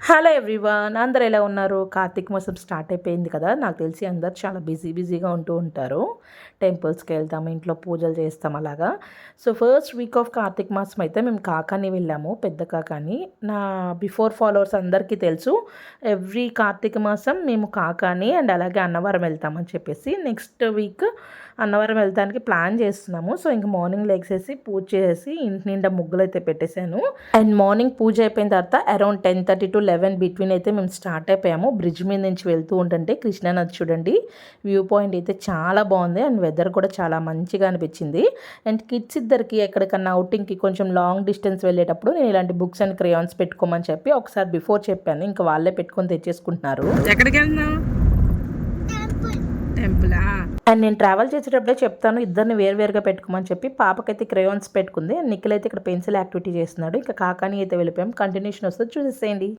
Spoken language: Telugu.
హలో ఎవ్రీవన్, అందరు ఎలా ఉన్నారు? కార్తీక మాసం స్టార్ట్ అయిపోయింది కదా. నాకు తెలిసి అందరు చాలా బిజీగా ఉంటూ ఉంటారు. టెంపుల్స్కి వెళ్తాము, ఇంట్లో పూజలు చేస్తాం అలాగా. So first week of Karthika మాసం అయితే మేము కాకాని వెళ్ళాము, పెద్ద కాకాని. నా బిఫోర్ ఫాలోవర్స్ అందరికీ తెలుసు, ఎవ్రీ కార్తీక మాసం మేము కాకాని అండ్ అలాగే అన్నవరం వెళ్తామని చెప్పేసి. నెక్స్ట్ వీక్ అన్నవరం వెళ్తానికి ప్లాన్ చేస్తున్నాము. సో ఇంక మార్నింగ్ లెగ్సేసి పూజ చేసి ఇంటి నిండా ముగ్గులు అయితే పెట్టేశాను. అండ్ మార్నింగ్ పూజ అయిపోయిన తర్వాత అరౌండ్ 10:30 to 11 బిట్వీన్ అయితే మేము స్టార్ట్ అయిపోయాము. బ్రిడ్జ్ మీద నుంచి వెళ్తూ ఉంటుంటే కృష్ణానది చూడండి, వ్యూ పాయింట్ అయితే చాలా బాగుంది అండ్ వెదర్ కూడా చాలా మంచిగా అనిపించింది. అండ్ కిడ్స్ ఇద్దరికి ఎక్కడికన్నా అవుటింగ్కి కొంచెం లాంగ్ డిస్టెన్స్ వెళ్ళేటప్పుడు నేను ఇలాంటి బుక్స్ అండ్ క్రేయాన్స్ పెట్టుకోమని చెప్పి ఒకసారి బిఫోర్ చెప్పాను, ఇంకా వాళ్ళే పెట్టుకొని తెచ్చేసుకుంటున్నారు. ఎక్కడికి వెళ్తున్నావు? టెంపులా? అండ్ నేను ట్రావెల్ చేసేటప్పుడే చెప్తాను ఇద్దరిని వేరువేరుగా పెట్టుకోమని చెప్పి. పాపకైతే క్రేయాన్స్ పెట్టుకుంది, నిఖిల్ అయితే ఇక్కడ పెన్సిల్ యాక్టివిటీ చేస్తున్నాడు. ఇంకా కాకాని అయితే వెళ్ళిపోయాం. కంటిన్యూషన్ వస్తుంది, చూసేసేయండి.